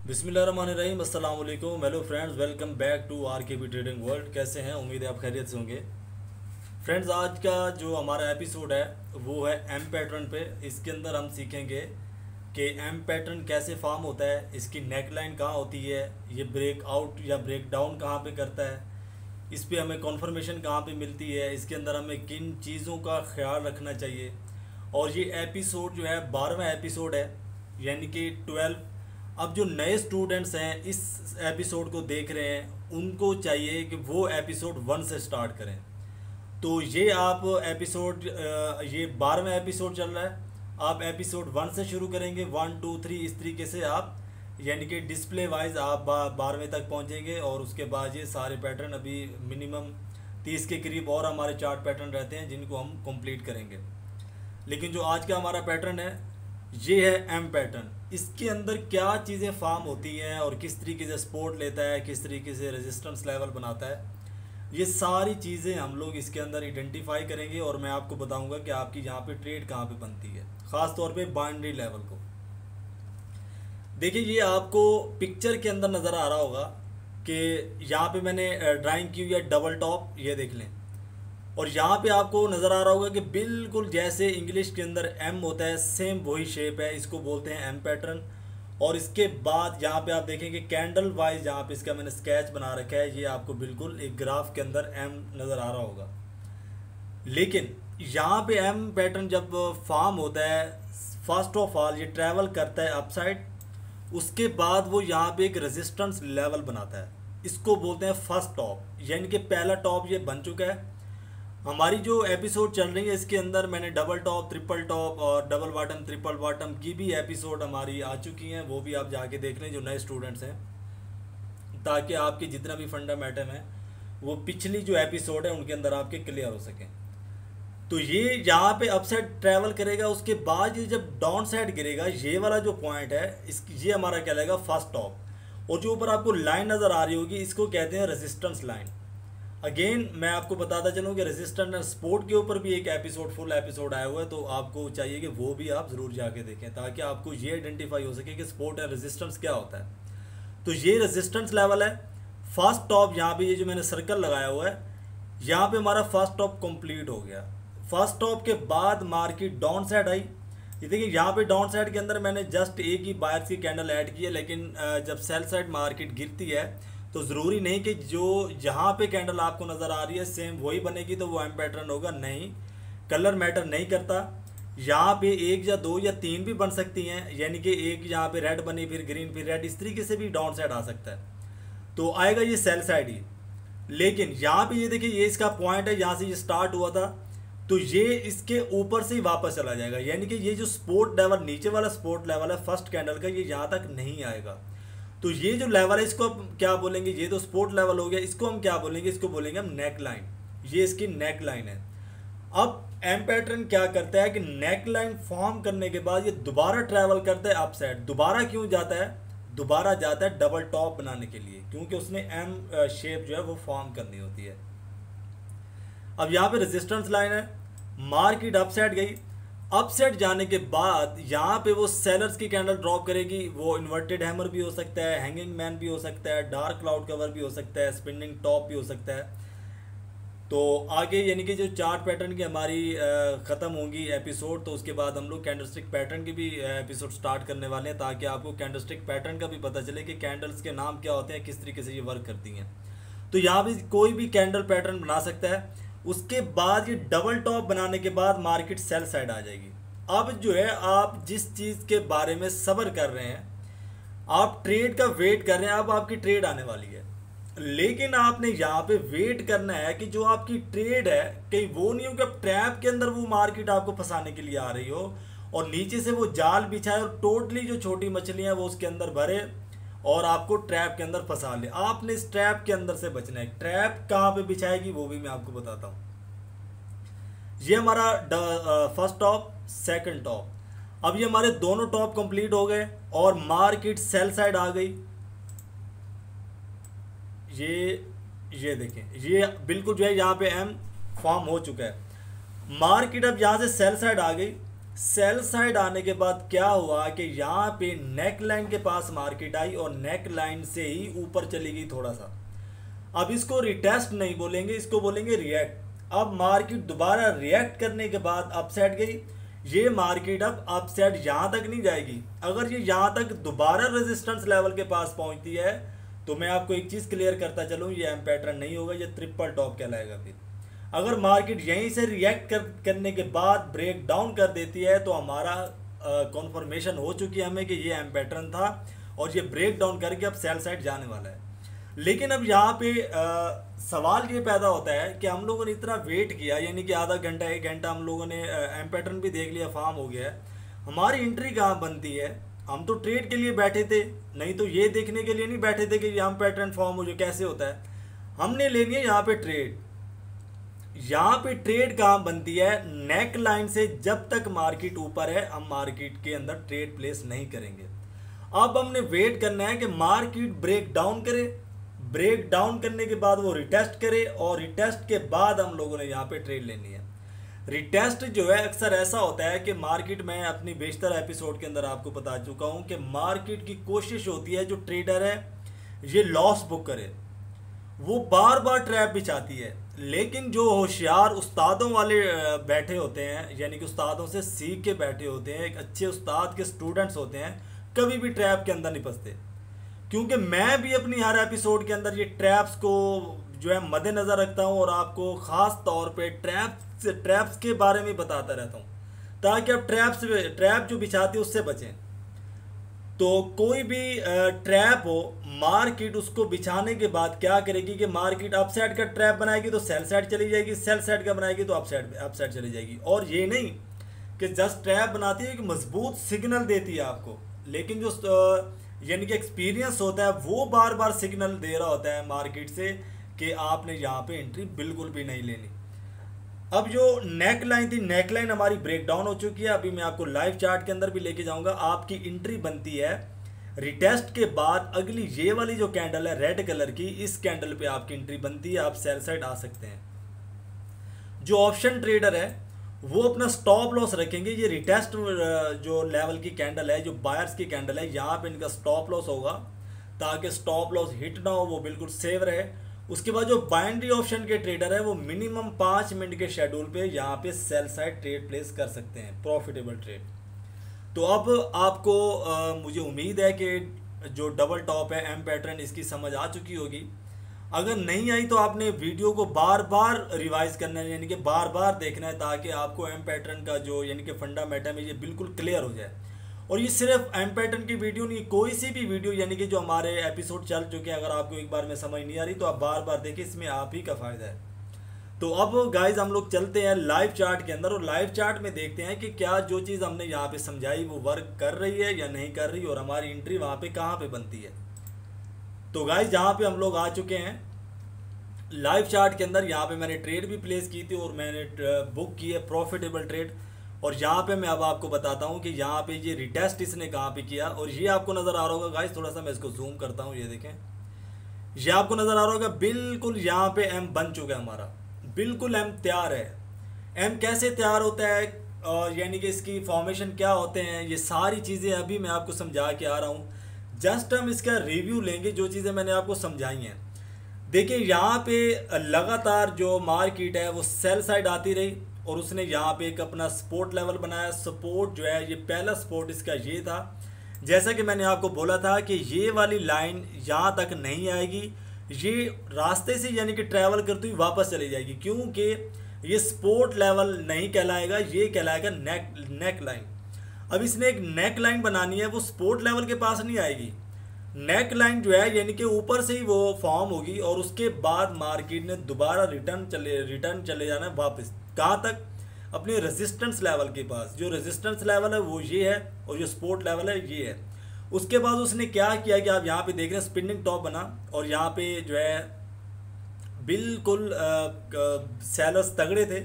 बिस्मिल्लाहिर्रहमानिर्रहीम अस्सलाम वालेकुम। Hello friends, welcome back to RKB trading world. कैसे हैं? उम्मीद है आप खैरियत से होंगे। फ्रेंड्स, आज का जो हमारा एपिसोड है वो है एम पैटर्न पे। इसके अंदर हम सीखेंगे कि एम पैटर्न कैसे फॉर्म होता है, इसकी नेकलाइन कहाँ होती है, ये ब्रेक आउट या ब्रेक डाउन कहाँ पे करता है, इस पे हमें कॉन्फर्मेशन कहाँ पे मिलती है, इसके अंदर हमें किन चीज़ों का ख्याल रखना चाहिए। और ये एपिसोड जो है 12वां एपिसोड है, यानी कि 12। अब जो नए स्टूडेंट्स हैं इस एपिसोड को देख रहे हैं, उनको चाहिए कि वो एपिसोड 1 से स्टार्ट करें। तो ये आप एपिसोड ये 12वां एपिसोड चल रहा है। आप एपिसोड 1 से शुरू करेंगे, 1 2 3 इस तरीके से आप, यानी कि डिस्प्ले वाइज आप 12वें तक पहुंचेंगे। और उसके बाद ये सारे पैटर्न, अभी मिनिमम 30 के करीब और हमारे चार्ट पैटर्न रहते हैं जिनको हम कंप्लीट करेंगे। लेकिन जो आज का हमारा पैटर्न है ये है एम पैटर्न। इसके अंदर क्या चीज़ें फॉर्म होती हैं और किस तरीके से सपोर्ट लेता है, किस तरीके से रेजिस्टेंस लेवल बनाता है, ये सारी चीज़ें हम लोग इसके अंदर आइडेंटिफाई करेंगे। और मैं आपको बताऊंगा कि आपकी यहाँ पे ट्रेड कहाँ पे बनती है, ख़ास तौर पे बाइनरी लेवल को। देखिए, ये आपको पिक्चर के अंदर नज़र आ रहा होगा कि यहाँ पे मैंने ड्राइंग की हुई है डबल टॉप, ये देख लें। और यहाँ पे आपको नज़र आ रहा होगा कि बिल्कुल जैसे इंग्लिश के अंदर एम होता है, सेम वही शेप है, इसको बोलते हैं एम पैटर्न। और इसके बाद यहाँ पे आप देखेंगे कैंडल वाइज, जहाँ पे इसका मैंने स्केच बना रखा है, ये आपको बिल्कुल एक ग्राफ के अंदर एम नज़र आ रहा होगा। लेकिन यहाँ पे एम पैटर्न जब फॉर्म होता है, फर्स्ट ऑफ ऑल ये ट्रैवल करता है अपसाइड, उसके बाद वो यहाँ पे एक रेजिस्टेंस लेवल बनाता है, इसको बोलते हैं फर्स्ट टॉप, यानी कि पहला टॉप ये बन चुका है। हमारी जो एपिसोड चल रही है इसके अंदर मैंने डबल टॉप, ट्रिपल टॉप और डबल बॉटम, ट्रिपल बॉटम की भी एपिसोड हमारी आ चुकी हैं, वो भी आप जाके देख लें जो नए स्टूडेंट्स हैं, ताकि आपके जितना भी फंडामेंटल है वो पिछली जो एपिसोड है उनके अंदर आपके क्लियर हो सकें। तो ये यहाँ पे अपसाइड ट्रैवल करेगा, उसके बाद ये जब डाउन साइड गिरेगा, ये वाला जो पॉइंट है इस ये हमारा क्या लगेगा, फर्स्ट टॉप। और जो ऊपर आपको लाइन नज़र आ रही होगी इसको कहते हैं रेजिस्टेंस लाइन। अगेन मैं आपको बताता चलूँ कि रेजिस्टेंस एंड सपोर्ट के ऊपर भी एक एपिसोड, फुल एपिसोड आया हुआ है, तो आपको चाहिए कि वो भी आप ज़रूर जाके देखें, ताकि आपको ये आइडेंटिफाई हो सके कि सपोर्ट एंड रेजिस्टेंस क्या होता है। तो ये रेजिस्टेंस लेवल है, फर्स्ट टॉप। यहाँ पे ये जो मैंने सर्कल लगाया हुआ है, यहाँ पे हमारा फर्स्ट टॉप कंप्लीट हो गया। फर्स्ट टॉप के बाद मार्केट डाउन साइड आई। ये देखिए, यहाँ पे डाउन साइड के अंदर मैंने जस्ट एक ही बायर्स की कैंडल ऐड की है, लेकिन जब सेल साइड मार्केट गिरती है तो ज़रूरी नहीं कि जो जहाँ पे कैंडल आपको नज़र आ रही है सेम वही बनेगी तो वो एम पैटर्न होगा। नहीं, कलर मैटर नहीं करता। यहाँ पे एक या दो या तीन भी बन सकती हैं, यानी कि एक यहाँ पे रेड बनी, फिर ग्रीन, फिर रेड, इस तरीके से भी डाउन साइड आ सकता है। तो आएगा ये सेल साइड ही। लेकिन यहाँ पे ये देखिए, ये इसका पॉइंट है, यहाँ से ये स्टार्ट हुआ था, तो ये इसके ऊपर से ही वापस चला जाएगा। यानी कि ये जो सपोर्ट लेवल, नीचे वाला सपोर्ट लेवल है फर्स्ट कैंडल का, ये यहाँ तक नहीं आएगा। तो ये जो लेवल है इसको हम क्या बोलेंगे, ये तो सपोर्ट लेवल हो गया, इसको हम क्या बोलेंगे, इसको बोलेंगे हम नेक लाइन। ये इसकी नेक लाइन है। अब एम पैटर्न क्या करता है कि नेक लाइन फॉर्म करने के बाद ये दोबारा ट्रैवल करता है अप साइड। दोबारा क्यों जाता है? दोबारा जाता है डबल टॉप बनाने के लिए, क्योंकि उसने एम शेप जो है वो फॉर्म करनी होती है। अब यहाँ पे रेजिस्टेंस लाइन है, मार्केट अप साइड गई, अपसेट जाने के बाद यहाँ पे वो सेलर्स की कैंडल ड्रॉप करेगी। वो इन्वर्टेड हैमर भी हो सकता है, हैंगिंग मैन भी हो सकता है, डार्क क्लाउड कवर भी हो सकता है, स्पिनिंग टॉप भी हो सकता है। तो आगे यानी कि जो चार्ट पैटर्न की हमारी ख़त्म होंगी एपिसोड, तो उसके बाद हम लोग कैंडलस्टिक पैटर्न की भी एपिसोड स्टार्ट करने वाले हैं, ताकि आपको कैंडलस्टिक पैटर्न का भी पता चले कि कैंडल्स के नाम क्या होते हैं, किस तरीके से ये वर्क करती हैं। तो यहाँ भी कोई भी कैंडल पैटर्न बना सकता है। उसके बाद ये डबल टॉप बनाने के बाद मार्केट सेल साइड आ जाएगी। अब जो है, आप जिस चीज़ के बारे में सब्र कर रहे हैं, आप ट्रेड का वेट कर रहे हैं, अब आपकी ट्रेड आने वाली है। लेकिन आपने यहाँ पे वेट करना है कि जो आपकी ट्रेड है, कहीं वो नहीं हो कि अब ट्रैप के अंदर वो मार्केट आपको फंसाने के लिए आ रही हो और नीचे से वो जाल बिछाए और टोटली जो छोटी मछलियाँ वो उसके अंदर भरे और आपको ट्रैप के अंदर फंसा ले। आपने इस ट्रैप के अंदर से बचना है। ट्रैप कहाँ पे बिछाएगी वो भी मैं आपको बताता हूँ। ये हमारा फर्स्ट टॉप, सेकंड टॉप। अब ये हमारे दोनों टॉप कंप्लीट हो गए और मार्केट सेल साइड आ गई। ये देखें, ये बिल्कुल जो है यहाँ पे एम फॉर्म हो चुका है। मार्केट अब यहाँ से सेल साइड आ गई। सेल साइड आने के बाद क्या हुआ कि यहाँ पे नेक लाइन के पास मार्केट आई और नेक लाइन से ही ऊपर चली गई थोड़ा सा। अब इसको रिटेस्ट नहीं बोलेंगे, इसको बोलेंगे रिएक्ट। अब मार्केट दोबारा रिएक्ट करने के बाद अपसाइड गई। ये मार्केट अब अपसाइड यहाँ तक नहीं जाएगी। अगर ये यहाँ तक दोबारा रेजिस्टेंस लेवल के पास पहुंचती है तो मैं आपको एक चीज़ क्लियर करता चलूँ, ये एम पैटर्न नहीं होगा, ये ट्रिपल टॉप कहलाएगा। फिर अगर मार्केट यहीं से रिएक्ट करने के बाद ब्रेक डाउन कर देती है तो हमारा कॉन्फर्मेशन हो चुकी है हमें कि ये एम पैटर्न था और ये ब्रेक डाउन करके अब सेल साइड जाने वाला है। लेकिन अब यहाँ पे सवाल ये पैदा होता है कि हम लोगों ने इतना वेट किया, यानी कि आधा घंटा 1 घंटा हम लोगों ने एम पैटर्न भी देख लिया, फार्म हो गया है, हमारी एंट्री कहाँ बनती है? हम तो ट्रेड के लिए बैठे थे, नहीं तो ये देखने के लिए नहीं बैठे थे कि ये एम पैटर्न फॉर्म हो जो कैसे होता है। हमने लेनी है यहाँ पे ट्रेड। यहाँ पे ट्रेड कहाँ बनती है? नेक लाइन से जब तक मार्केट ऊपर है हम मार्केट के अंदर ट्रेड प्लेस नहीं करेंगे। अब हमने वेट करना है कि मार्केट ब्रेक डाउन करे, ब्रेक डाउन करने के बाद वो रिटेस्ट करे और रिटेस्ट के बाद हम लोगों ने यहाँ पे ट्रेड लेनी है। रिटेस्ट जो है अक्सर ऐसा होता है कि मार्केट में अपनी बेशतर एपिसोड के अंदर आपको बता चुका हूँ कि मार्केट की कोशिश होती है जो ट्रेडर है ये लॉस बुक करे, वो बार बार ट्रैप बिछाती है। लेकिन जो होशियार उस्तादों वाले बैठे होते हैं, यानी कि उस्तादों से सीख के बैठे होते हैं, एक अच्छे उस्ताद के स्टूडेंट्स होते हैं, कभी भी ट्रैप के अंदर नहीं फंसते। क्योंकि मैं भी अपनी हर एपिसोड के अंदर ये ट्रैप्स को जो है मद्देनज़र रखता हूँ और आपको ख़ास तौर पे ट्रैप्स के बारे में बताता रहता हूँ ताकि आप ट्रैप जो बिछाते हैं उससे बचें। तो कोई भी ट्रैप हो, मार्केट उसको बिछाने के बाद क्या करेगी कि मार्केट अप साइड का ट्रैप बनाएगी तो सेल साइड चली जाएगी, सेल साइड का बनाएगी तो अप साइड चली जाएगी। और ये नहीं कि जस्ट ट्रैप बनाती है कि मजबूत सिग्नल देती है आपको, लेकिन जो यानी कि एक्सपीरियंस होता है वो बार बार सिग्नल दे रहा होता है मार्केट से कि आपने यहाँ पे एंट्री बिल्कुल भी नहीं लेनी। अब जो नेक लाइन थी, नेक लाइन हमारी ब्रेक डाउन हो चुकी है। अभी मैं आपको लाइव चार्ट के अंदर भी लेके जाऊंगा। आपकी एंट्री बनती है रिटेस्ट के बाद अगली ये वाली जो कैंडल है रेड कलर की, इस कैंडल पे आपकी एंट्री बनती है, आप सेल साइड आ सकते हैं। जो ऑप्शन ट्रेडर है वो अपना स्टॉप लॉस रखेंगे। ये रिटेस्ट जो लेवल की कैंडल है, जो बायर्स की कैंडल है, यहाँ पे इनका स्टॉप लॉस होगा ताकि स्टॉप लॉस हिट ना हो, वो बिल्कुल सेव रहे। उसके बाद जो बाइनरी ऑप्शन के ट्रेडर है वो मिनिमम 5 मिनट के शेड्यूल पे यहाँ पे सेल साइड ट्रेड प्लेस कर सकते हैं, प्रॉफिटेबल ट्रेड। तो अब आपको मुझे उम्मीद है कि जो डबल टॉप है एम पैटर्न, इसकी समझ आ चुकी होगी। अगर नहीं आई तो आपने वीडियो को बार बार रिवाइज करना है, यानी कि बार बार देखना है ताकि आपको एम पैटर्न का जो यानी कि फंडामेंटल है ये बिल्कुल क्लियर हो जाए। और ये सिर्फ एम पैटर्न की वीडियो नहीं, कोई सी भी वीडियो यानी कि जो हमारे एपिसोड चल चुके हैं, अगर आपको एक बार में समझ नहीं आ रही तो आप बार बार देखिए, इसमें आप ही का फ़ायदा है। तो अब गाइज हम लोग चलते हैं लाइव चार्ट के अंदर और लाइव चार्ट में देखते हैं कि क्या जो चीज़ हमने यहाँ पे समझाई वो वर्क कर रही है या नहीं कर रही और हमारी एंट्री वहाँ पे कहाँ पे बनती है। तो गाइज जहाँ पे हम लोग आ चुके हैं लाइव चार्ट के अंदर, यहाँ पे मैंने ट्रेड भी प्लेस की थी और मैंने बुक की है प्रॉफिटेबल ट्रेड। और यहाँ पे मैं अब आपको बताता हूँ कि यहाँ पे ये रिटेस्ट इसने कहाँ पे किया। और ये आपको नज़र आ रहा होगा गाइस, थोड़ा सा मैं इसको जूम करता हूँ, ये देखें, ये आपको नज़र आ रहा होगा बिल्कुल यहाँ पे एम बन चुका है हमारा, बिल्कुल एम तैयार है। एम कैसे तैयार होता है और यानी कि इसकी फॉर्मेशन क्या होते हैं, ये सारी चीज़ें अभी मैं आपको समझा के आ रहा हूँ। जस्ट हम इसका रिव्यू लेंगे जो चीज़ें मैंने आपको समझाई हैं। देखिए यहाँ पे लगातार जो मार्केट है वो सेल साइड आती रही और उसने यहाँ पे एक अपना सपोर्ट लेवल बनाया। सपोर्ट जो है, ये पहला सपोर्ट इसका ये था, जैसा कि मैंने आपको बोला था कि ये वाली लाइन यहाँ तक नहीं आएगी, ये रास्ते से यानी कि ट्रैवल करती हुई वापस चली जाएगी, क्योंकि ये सपोर्ट लेवल नहीं कहलाएगा, ये कहलाएगा नेक लाइन। अब इसने एक नेक लाइन बनानी है, वो सपोर्ट लेवल के पास नहीं आएगी। नेक लाइन जो है यानी कि ऊपर से ही वो फॉर्म होगी और उसके बाद मार्केट ने दोबारा रिटर्न चले जाना है वापस, कहाँ तक? अपने रेजिस्टेंस लेवल के पास। जो रेजिस्टेंस लेवल है वो ये है और जो सपोर्ट लेवल है ये है। उसके बाद उसने क्या किया कि आप यहाँ पे देख रहे हैं स्पिनिंग टॉप बना और यहाँ पे जो है बिल्कुल सेलर्स तगड़े थे।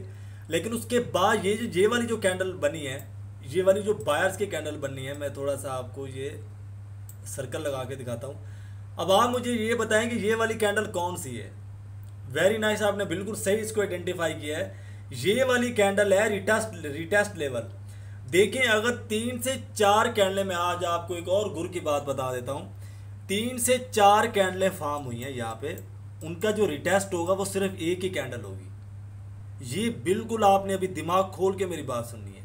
लेकिन उसके बाद ये वाली जो कैंडल बनी है, ये वाली जो बायर्स की कैंडल बनी है, मैं थोड़ा सा आपको ये सर्कल लगा के दिखाता हूँ। अब आप मुझे ये बताएं कि ये वाली कैंडल कौन सी है। वेरी नाइस, आपने बिल्कुल सही इसको आइडेंटिफाई किया है। ये वाली कैंडल है रिटेस्ट लेवल। देखें अगर 3 से 4 कैंडलें, मैं आज आपको एक और गुर की बात बता देता हूँ, 3 से 4 कैंडलें फॉर्म हुई हैं यहाँ पे, उनका जो रिटेस्ट होगा वो सिर्फ एक ही कैंडल होगी। ये बिल्कुल आपने अभी दिमाग खोल के मेरी बात सुननी है।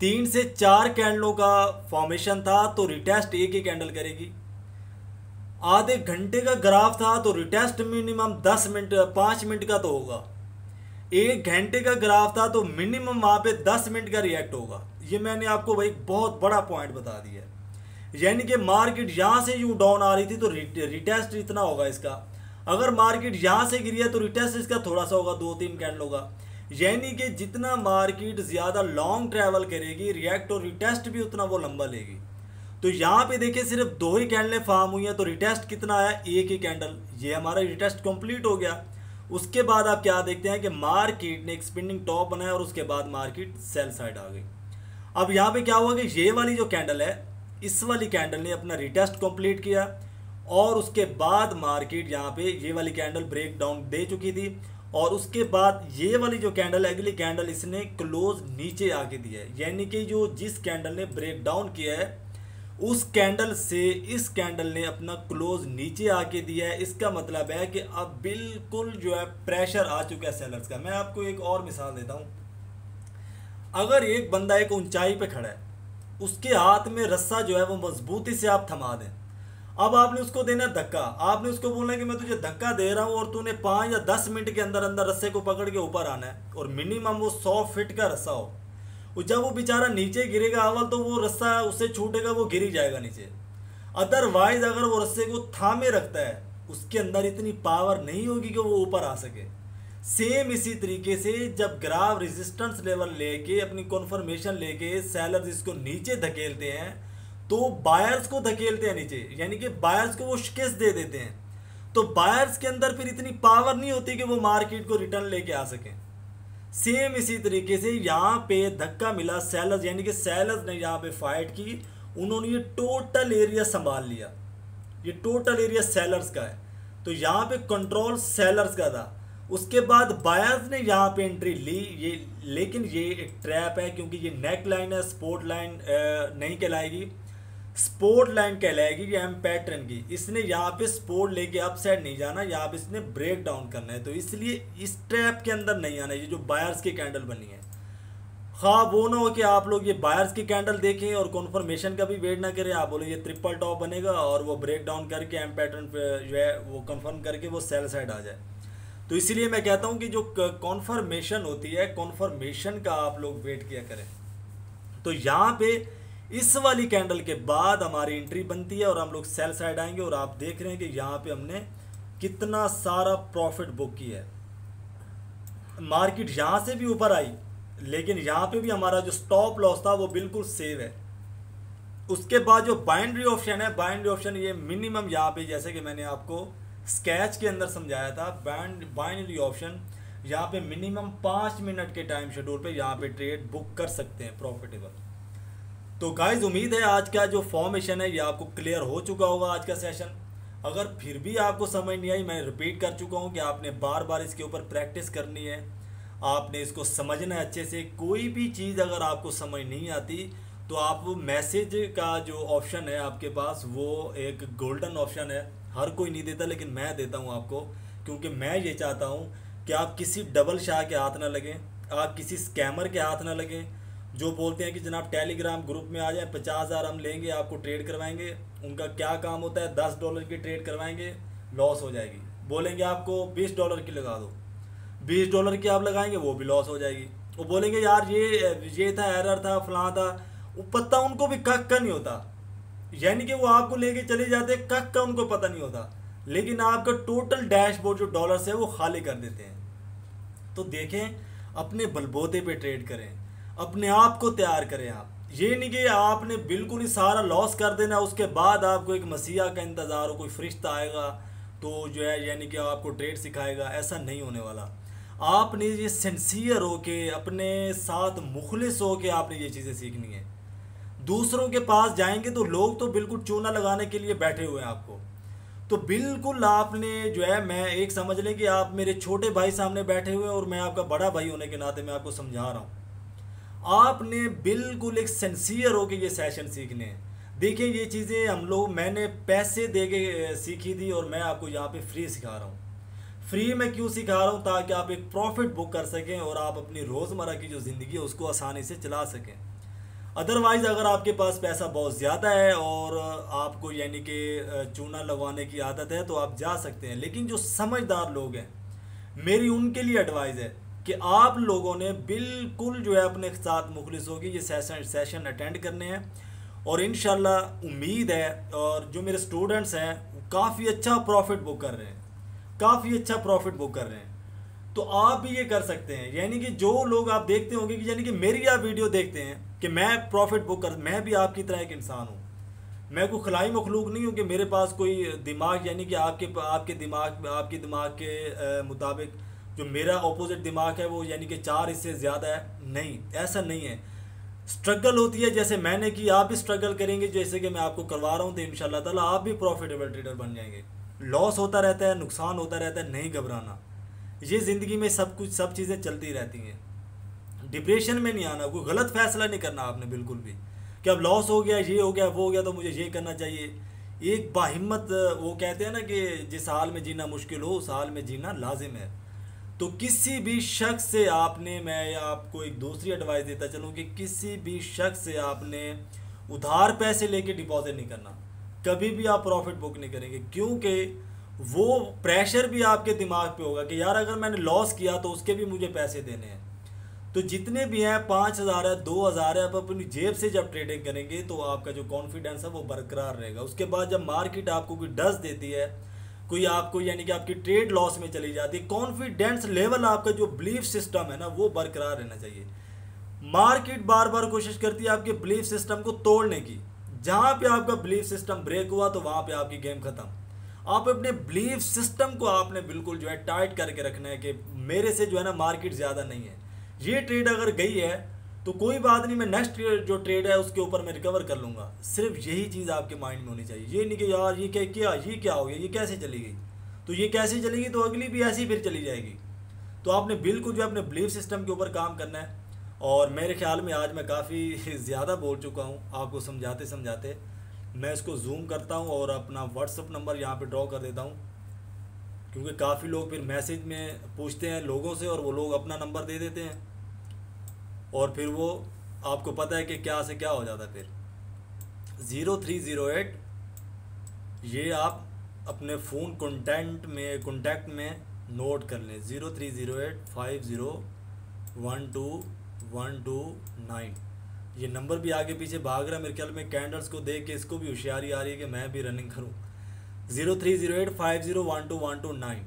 3 से 4 कैंडलों का फॉर्मेशन था तो रिटेस्ट एक ही कैंडल करेगी। आधे घंटे का ग्राफ था तो रिटेस्ट मिनिमम 10 मिनट 5 मिनट का तो होगा। 1 घंटे का ग्राफ था तो मिनिमम वहां पे 10 मिनट का रिएक्ट होगा। ये मैंने आपको भाई बहुत बड़ा पॉइंट बता दिया है। यानी कि मार्केट यहां से यूं डाउन आ रही थी तो रिटेस्ट इतना होगा इसका। अगर मार्केट यहां से गिरी है तो रिटेस्ट इसका थोड़ा सा होगा, 2-3 कैंडल होगा। यानी कि जितना मार्केट ज्यादा लॉन्ग ट्रेवल करेगी, रिएक्ट और रिटेस्ट भी उतना वो लंबा लेगी। तो यहाँ पे देखिए सिर्फ 2 ही कैंडलें फॉर्म हुई हैं तो रिटेस्ट कितना आया, एक ही कैंडल। ये हमारा रिटेस्ट कंप्लीट हो गया। उसके बाद आप क्या देखते हैं कि मार्केट ने एक स्पिनिंग टॉप बनाया और उसके बाद मार्केट सेल साइड आ गई। अब यहाँ पे क्या हुआ कि ये वाली जो कैंडल है, इस वाली कैंडल ने अपना रिटेस्ट कंप्लीट किया और उसके बाद मार्केट यहाँ पे ये वाली कैंडल ब्रेक डाउन दे चुकी थी और उसके बाद ये वाली जो कैंडल, अगली कैंडल इसने क्लोज नीचे आके दिया है। यानी कि जो जिस कैंडल ने ब्रेक डाउन किया है उस कैंडल से इस कैंडल ने अपना क्लोज नीचे आके दिया है। इसका मतलब है कि अब बिल्कुल जो है प्रेशर आ चुका है सेलर्स का। मैं आपको एक और मिसाल देता हूं। अगर एक बंदा एक ऊंचाई पे खड़ा है, उसके हाथ में रस्सा जो है वो मजबूती से आप थमा दें। अब आपने उसको देना धक्का, आपने उसको बोलना है कि मैं तुझे धक्का दे रहा हूं और तूने 5 या 10 मिनट के अंदर अंदर रस्से को पकड़ के ऊपर आना है और मिनिमम वो 100 फीट का रस्सा हो। और जब वो बेचारा नीचे गिरेगा अव्वल तो वो रस्सा उससे छूटेगा, वो गिर ही जाएगा नीचे। अदरवाइज अगर वो रस्से को थामे रखता है, उसके अंदर इतनी पावर नहीं होगी कि वो ऊपर आ सके। सेम इसी तरीके से जब ग्राफ रेजिस्टेंस लेवल लेके अपनी कन्फर्मेशन लेके सेलर्स इसको नीचे धकेलते हैं तो बायर्स को धकेलते हैं नीचे, यानी कि बायर्स को वो शिकस्त दे देते हैं। तो बायर्स के अंदर फिर इतनी पावर नहीं होती कि वो मार्केट को रिटर्न लेके आ सकें। सेम इसी तरीके से यहाँ पे धक्का मिला सेलर्स, यानी कि सेलर्स ने यहाँ पे फाइट की, उन्होंने ये टोटल एरिया संभाल लिया। ये टोटल एरिया सेलर्स का है तो यहाँ पे कंट्रोल सेलर्स का था। उसके बाद बायर्स ने यहाँ पे एंट्री ली, ये लेकिन ये एक ट्रैप है क्योंकि ये नेक लाइन है, स्पोर्ट लाइन नहीं कहलाएगी, स्पोर्ट लाइन कहलाएगी ये एम पैटर्न की। इसने यहाँ पे स्पोर्ट लेके अप साइड नहीं जाना, यहाँ पे इसने ब्रेक डाउन करना है, तो इसलिए इस ट्रैप के अंदर नहीं आना। ये जो बायर्स की कैंडल बनी है, हाँ वो ना हो कि आप लोग ये बायर्स की कैंडल देखें और कन्फर्मेशन का भी वेट ना करें, आप बोलो ये ट्रिपल टॉप बनेगा और वो ब्रेक डाउन करके एम पैटर्न पे जो है वो कंफर्म करके वो सेल साइड आ जाए। तो इसलिए मैं कहता हूँ कि जो कन्फर्मेशन होती है, कन्फर्मेशन का आप लोग वेट किया करें। तो यहाँ पे इस वाली कैंडल के बाद हमारी एंट्री बनती है और हम लोग सेल साइड आएंगे और आप देख रहे हैं कि यहाँ पे हमने कितना सारा प्रॉफिट बुक किया है। मार्केट यहाँ से भी ऊपर आई लेकिन यहाँ पे भी हमारा जो स्टॉप लॉस था वो बिल्कुल सेव है। उसके बाद जो बाइनरी ऑप्शन है, बाइनरी ऑप्शन ये मिनिमम यहाँ पे जैसे कि मैंने आपको स्केच के अंदर समझाया था, बाइनरी ऑप्शन यहाँ पे मिनिमम 5 मिनट के टाइम शेड्यूल पे यहाँ पे ट्रेड बुक कर सकते हैं प्रॉफिटेबल। तो गाइज उम्मीद है आज का जो फॉर्मेशन है ये आपको क्लियर हो चुका होगा आज का सेशन। अगर फिर भी आपको समझ नहीं आई, मैं रिपीट कर चुका हूँ कि आपने बार बार इसके ऊपर प्रैक्टिस करनी है, आपने इसको समझना है अच्छे से। कोई भी चीज़ अगर आपको समझ नहीं आती तो आप मैसेज का जो ऑप्शन है आपके पास, वो एक गोल्डन ऑप्शन है, हर कोई नहीं देता लेकिन मैं देता हूँ आपको, क्योंकि मैं ये चाहता हूँ कि आप किसी डबल शाह के हाथ ना लगें, आप किसी स्कैमर के हाथ ना लगें जो बोलते हैं कि जनाब टेलीग्राम ग्रुप में आ जाए, 50,000 हम लेंगे, आपको ट्रेड करवाएंगे। उनका क्या काम होता है, $10 की ट्रेड करवाएंगे, लॉस हो जाएगी। बोलेंगे आपको $20 की लगा दो, $20 की आप लगाएंगे वो भी लॉस हो जाएगी। वो बोलेंगे यार ये था, एरर था, फलां था, वो पता उनको भी कक का नहीं होता। यानी कि वो आपको लेके चले जाते, कक का उनको पता नहीं होता, लेकिन आपका टोटल डैशबोर्ड जो डॉलर्स है वो खाली कर देते हैं। तो देखें, अपने बलबूते पे ट्रेड करें, अपने आप को तैयार करें। आप ये नहीं कि आपने बिल्कुल ही सारा लॉस कर देना, उसके बाद आपको एक मसीहा का इंतज़ार हो, कोई फरिश्ता आएगा तो जो है यानी कि आपको ट्रेड सिखाएगा, ऐसा नहीं होने वाला। आपने ये सिंसियर हो के, अपने साथ मुखलिस हो के आपने ये चीज़ें सीखनी है। दूसरों के पास जाएंगे तो लोग तो बिल्कुल चूना लगाने के लिए बैठे हुए हैं आपको। तो बिल्कुल आपने जो है, मैं एक समझ लें कि आप मेरे छोटे भाई सामने बैठे हुए हैं और मैं आपका बड़ा भाई होने के नाते मैं आपको समझा रहा हूँ। आपने बिल्कुल एक सिंसियर होकर ये सेशन सीखने हैं। देखिए ये चीज़ें मैंने पैसे दे के सीखी थी और मैं आपको यहाँ पे फ्री सिखा रहा हूँ। फ्री में क्यों सिखा रहा हूँ? ताकि आप एक प्रॉफिट बुक कर सकें और आप अपनी रोज़मर्रा की जो ज़िंदगी है उसको आसानी से चला सकें। अदरवाइज़ अगर आपके पास पैसा बहुत ज़्यादा है और आपको यानी कि चूना लगवाने की आदत है तो आप जा सकते हैं, लेकिन जो समझदार लोग हैं मेरी उनके लिए एडवाइस है कि आप लोगों ने बिल्कुल जो है अपने साथ मुखलिस होकर ये सेशन अटेंड करने हैं और इंशाल्लाह उम्मीद है। और जो मेरे स्टूडेंट्स हैं काफ़ी अच्छा प्रॉफिट बुक कर रहे हैं, काफ़ी अच्छा प्रॉफिट बुक कर रहे हैं, तो आप भी ये कर सकते हैं। यानी कि जो लोग आप देखते होंगे कि यानी कि मेरी आप वीडियो देखते हैं कि मैं प्रॉफिट बुक कर, मैं भी आपकी तरह एक इंसान हूँ। मैं कोई खलाई मखलूक नहीं हूँ कि मेरे पास कोई दिमाग यानी कि आपके दिमाग के मुताबिक जो मेरा ऑपोजिट दिमाग है वो यानी कि 4 हिस्से ज़्यादा है। नहीं, ऐसा नहीं है। स्ट्रगल होती है जैसे मैंने की, आप भी स्ट्रगल करेंगे जैसे कि मैं आपको करवा रहा हूँ, तो इंशाल्लाह ताला आप भी प्रॉफिटेबल ट्रेडर बन जाएंगे। लॉस होता रहता है, नुकसान होता रहता है, नहीं घबराना। ये ज़िंदगी में सब चीज़ें चलती रहती हैं। डिप्रेशन में नहीं आना, कोई गलत फैसला नहीं करना आपने बिल्कुल भी कि अब लॉस हो गया, ये हो गया, वो हो गया तो मुझे ये करना चाहिए। एक बाहिम्मत, वो कहते हैं ना कि जिस हाल में जीना मुश्किल हो उस हाल में जीना लाजिम है। तो किसी भी शख्स से आपने, मैं आपको एक दूसरी एडवाइस देता चलूँ कि किसी भी शख्स से आपने उधार पैसे लेके डिपॉजिट नहीं करना। कभी भी आप प्रॉफिट बुक नहीं करेंगे, क्योंकि वो प्रेशर भी आपके दिमाग पे होगा कि यार अगर मैंने लॉस किया तो उसके भी मुझे पैसे देने हैं। तो जितने भी हैं 5,000 है, 2,000 है, आप अपनी जेब से जब ट्रेडिंग करेंगे तो आपका जो कॉन्फिडेंस है वो बरकरार रहेगा। उसके बाद जब मार्केट आपको कोई डस देती है, कोई आपको यानी कि आपकी ट्रेड लॉस में चली जाती है, कॉन्फिडेंस लेवल आपका जो बिलीफ सिस्टम है ना वो बरकरार रहना चाहिए। मार्केट बार बार कोशिश करती है आपके बिलीफ सिस्टम को तोड़ने की। जहाँ पे आपका बिलीफ सिस्टम ब्रेक हुआ तो वहाँ पे आपकी गेम खत्म। आप अपने बिलीफ सिस्टम को आपने बिल्कुल जो है टाइट करके रखना है कि मेरे से जो है ना मार्केट ज़्यादा नहीं है। ये ट्रेड अगर गई है तो कोई बात नहीं, मैं नेक्स्ट जो ट्रेड है उसके ऊपर मैं रिकवर कर लूँगा। सिर्फ यही चीज़ आपके माइंड में होनी चाहिए। ये नहीं कि यार ये क्या हो गया, ये कैसे चली गई, तो ये कैसे चलेगी तो अगली भी ऐसी फिर चली जाएगी। तो आपने बिल्कुल जो अपने बिलीफ सिस्टम के ऊपर काम करना है। और मेरे ख्याल में आज मैं काफ़ी ज़्यादा बोल चुका हूँ आपको समझाते समझाते। मैं इसको जूम करता हूँ और अपना व्हाट्सअप नंबर यहाँ पे ड्रॉ कर देता हूँ, क्योंकि काफ़ी लोग फिर मैसेज में पूछते हैं लोगों से और वो लोग अपना नंबर दे देते हैं और फिर वो आपको पता है कि क्या से क्या हो जाता है। फिर 0308 ये आप अपने फ़ोन कॉन्टैक्ट में नोट कर लें, 030850121229। ये नंबर भी आगे पीछे भाग रहा है मेरे ख्याल में, कैंडल्स को देख के इसको भी होशियारी आ रही है कि मैं भी रनिंग करूं। 030850121229।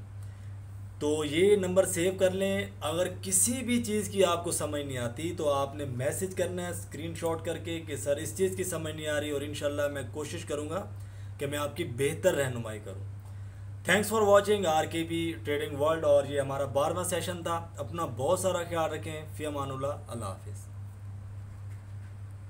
तो ये नंबर सेव कर लें। अगर किसी भी चीज़ की आपको समझ नहीं आती तो आपने मैसेज करना है स्क्रीनशॉट करके कि सर इस चीज़ की समझ नहीं आ रही, और इंशाल्लाह मैं कोशिश करूँगा कि मैं आपकी बेहतर रहनुमाई करूँ। Thanks for watching RKB trading world. और ये हमारा 12वां सेशन था। अपना बहुत सारा ख्याल रखें। फ़ी अमानुल्लाह, अल्लाह हाफिज़।